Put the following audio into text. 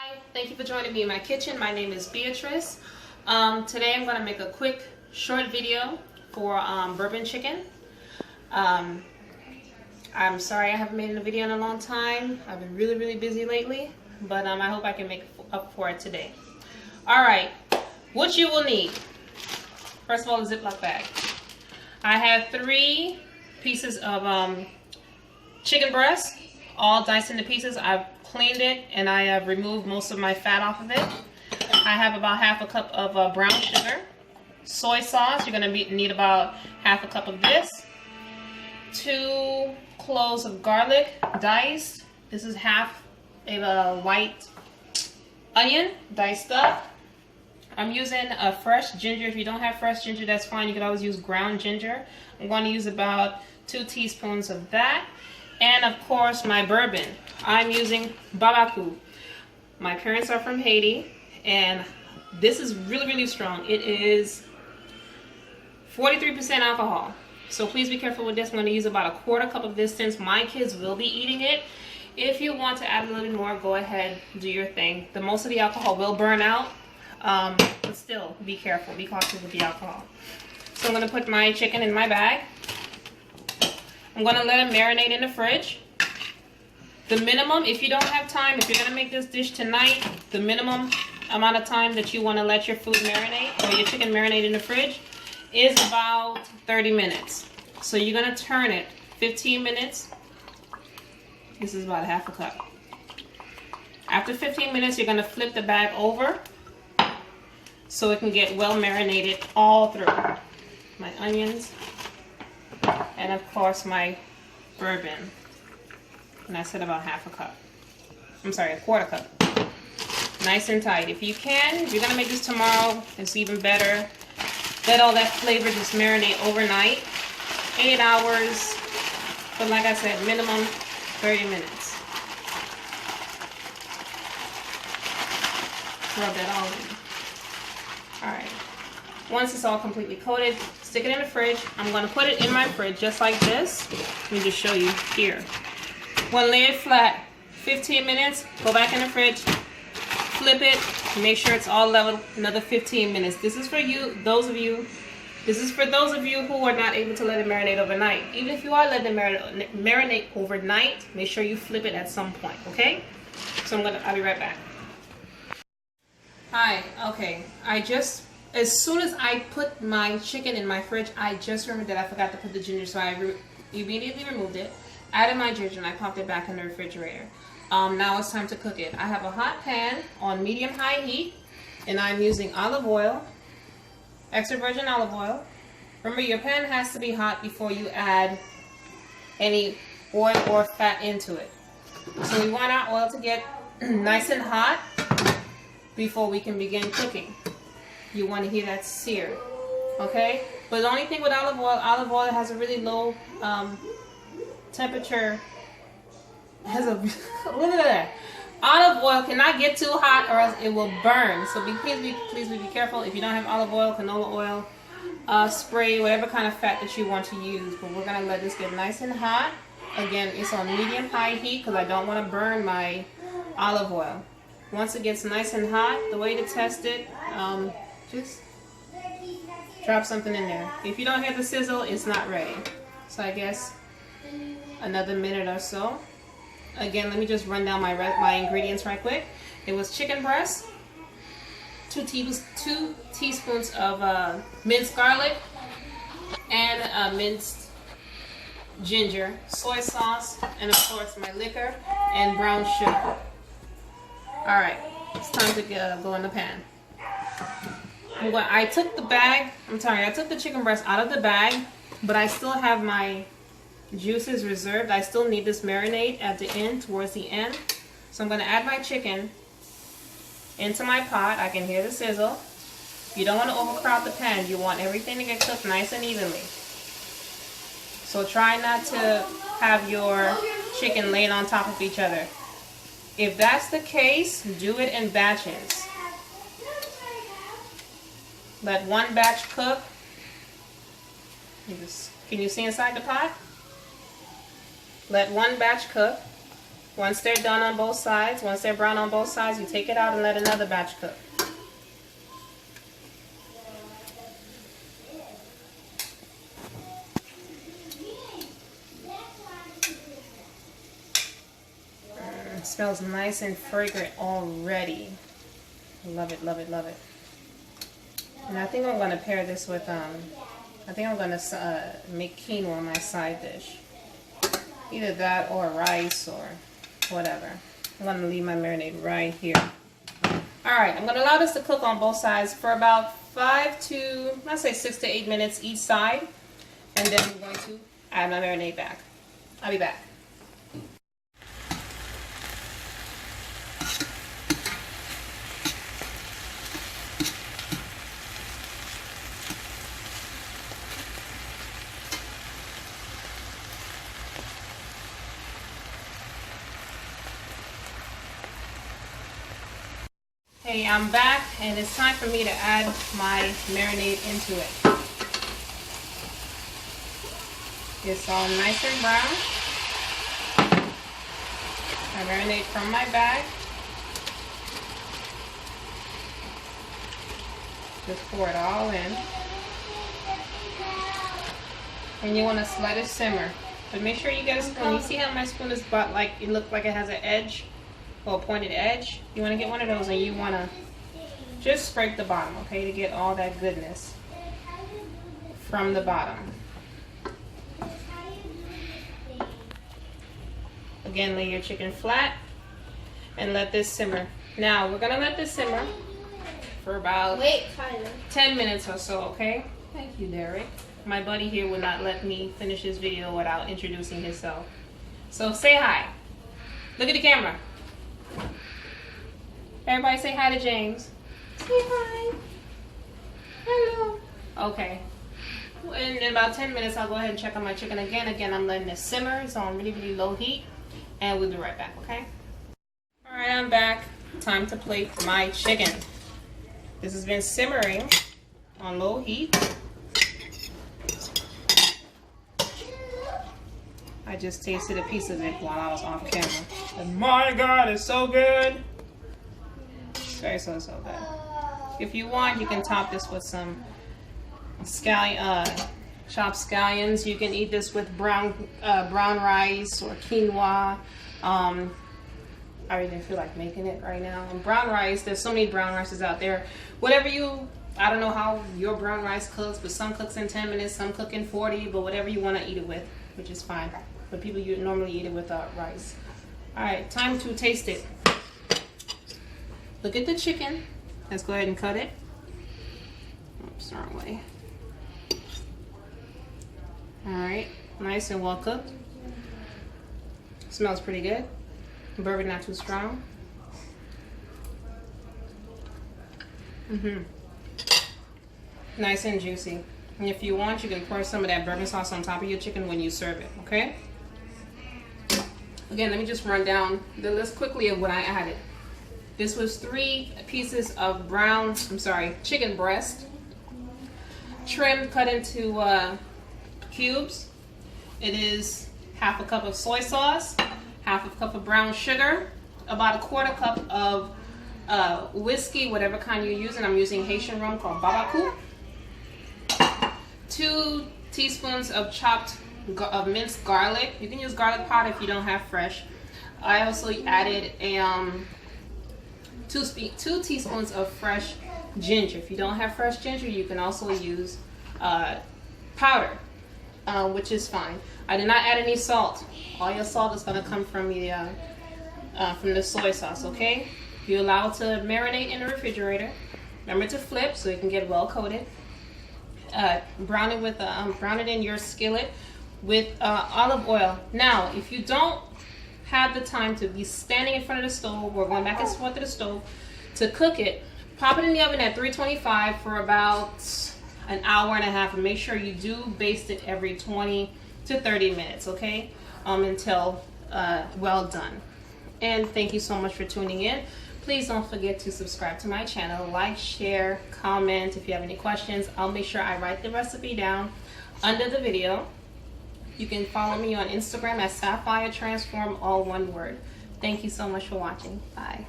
Hi, thank you for joining me in my kitchen. My name is Beatrice. Today I'm going to make a quick short video for bourbon chicken. I'm sorry I haven't made a video in a long time. I've been really busy lately, but I hope I can make up for it today. Alright, what you will need. First of all, a Ziploc bag. I have 3 pieces of chicken breast, all diced into pieces. I've cleaned it and I have removed most of my fat off of it. I have about half a cup of brown sugar. Soy sauce, you're going to need about half a cup of this. 2 cloves of garlic diced. This is half a white onion diced up. I'm using a fresh ginger. If you don't have fresh ginger, that's fine. You can always use ground ginger. I'm going to use about 2 teaspoons of that. And of course, my bourbon. I'm using Bourbon. My parents are from Haiti, and this is really strong. It is 43% alcohol. So please be careful with this. I'm going to use about a 1/4 cup of this since my kids will be eating it. If you want to add a little bit more, go ahead, do your thing. The most of the alcohol will burn out, but still be careful, be cautious with the alcohol. So I'm going to put my chicken in my bag. I'm going to let it marinate in the fridge. The minimum, if you don't have time, if you're going to make this dish tonight, the minimum amount of time that you want to let your food marinate or your chicken marinate in the fridge is about 30 minutes. So you're going to turn it 15 minutes. This is about half a cup. After 15 minutes, you're going to flip the bag over so it can get well marinated all through. My onions. And of course my bourbon. And I said about half a cup. I'm sorry, a 1/4 cup. Nice and tight. If you can, if you're going to make this tomorrow, it's even better. Let all that flavor just marinate overnight. 8 hours. But like I said, minimum 30 minutes. Rub that all in. Alright. Once it's all completely coated, stick it in the fridge. I'm going to put it in my fridge just like this. Let me just show you here. When lay it flat, 15 minutes, go back in the fridge, flip it, make sure it's all level, another 15 minutes. This is for you, this is for those of you who are not able to let it marinate overnight. Even if you are letting it marinate overnight, make sure you flip it at some point, okay? So I'll be right back. Hi, okay, as soon as I put my chicken in my fridge, I just remembered that I forgot to put the ginger, so I immediately removed it, added my ginger, and I popped it back in the refrigerator. Now it's time to cook it. I have a hot pan on medium-high heat, and I'm using olive oil, extra virgin olive oil. Remember, your pan has to be hot before you add any oil or fat into it. So we want our oil to get nice and hot before we can begin cooking. You want to hear that sear, okay? But the only thing with olive oil has a really low temperature. Look at that. Olive oil cannot get too hot or else it will burn. So please be careful. If you don't have olive oil, canola oil, spray, whatever kind of fat that you want to use. But we're going to let this get nice and hot. Again, it's on medium-high heat because I don't want to burn my olive oil. Once it gets nice and hot, the way to test it, just drop something in there. If you don't hear the sizzle, it's not ready. So I guess another minute or so. Again, let me just run down my ingredients right quick. It was chicken breast, 2 teaspoons of minced garlic, and minced ginger, soy sauce, and of course my liquor and brown sugar. Alright, it's time to go in the pan. I took the chicken breast out of the bag, but I still have my juices reserved. I still need this marinade at the end, towards the end. So I'm going to add my chicken into my pot. I can hear the sizzle. You don't want to overcrowd the pan. You want everything to get cooked nice and evenly. So try not to have your chicken laying on top of each other. If that's the case, do it in batches. Let one batch cook. Can you see inside the pot? Let one batch cook. Once they're done on both sides, once they're brown on both sides, you take it out and let another batch cook. It smells nice and fragrant already. Love it, love it, love it. And I think I'm going to pair this with, I think I'm going to make quinoa my side dish. Either that or rice or whatever. I'm going to leave my marinade right here. Alright, I'm going to allow this to cook on both sides for about 5 to, let's say 6 to 8 minutes each side. And then I'm going to add my marinade back. I'll be back. Hey, I'm back, and it's time for me to add my marinade into it. It's all nice and brown. My marinade from my bag. Just pour it all in. And you want to let it simmer. But make sure you get a spoon. You see how my spoon is but like it looks like it has an edge? Or a pointed edge. You want to get one of those and you want to just scrape the bottom, okay, to get all that goodness from the bottom. Again, lay your chicken flat and let this simmer. Now we're gonna let this simmer for about 10 minutes or so, okay? Thank you, Derek. My buddy here would not let me finish this video without introducing himself. So say hi. Look at the camera. Everybody say hi to James. Say hi. Hello. Okay. In about 10 minutes, I'll go ahead and check on my chicken again. Again, I'm letting it simmer. It's on really, really low heat. And we'll be right back, okay? Alright, I'm back. Time to plate my chicken. This has been simmering on low heat. I just tasted a piece of it while I was off camera. And my God, it's so good. Very so good. If you want, you can top this with some chopped scallions. You can eat this with brown rice or quinoa. I really didn't feel like making it right now. And brown rice, there's so many brown rices out there. Whatever you, I don't know how your brown rice cooks, but some cooks in 10 minutes, some cook in 40, but whatever you want to eat it with, which is fine. But people you normally eat it with rice. Alright, time to taste it. Look at the chicken. Let's go ahead and cut it. Oops, wrong way. Alright, nice and well cooked. Smells pretty good. Bourbon not too strong. Nice and juicy. And if you want, you can pour some of that bourbon sauce on top of your chicken when you serve it, okay? Again, let me just run down the list quickly of what I added. This was 3 pieces of chicken breast, trimmed, cut into cubes. It is half a cup of soy sauce, half a cup of brown sugar, about a 1/4 cup of whiskey, whatever kind you're using. I'm using Haitian rum called Babaku. 2 teaspoons of minced garlic. You can use garlic powder if you don't have fresh. I also added a 2 teaspoons of fresh ginger. If you don't have fresh ginger, you can also use powder, which is fine. I did not add any salt. All your salt is going to come from the soy sauce, okay? You allow it to marinate in the refrigerator. Remember to flip so it can get well coated. Brown it in your skillet with olive oil. Now, if you don't have the time to be standing in front of the stove or going back and forth to the stove to cook it, pop it in the oven at 325 for about an hour and a half, and make sure you do baste it every 20 to 30 minutes, okay? Until well done. And thank you so much for tuning in. Please don't forget to subscribe to my channel, like, share, comment if you have any questions. I'll make sure I write the recipe down under the video. You can follow me on Instagram at Sapphire Transform, all one word. Thank you so much for watching. Bye.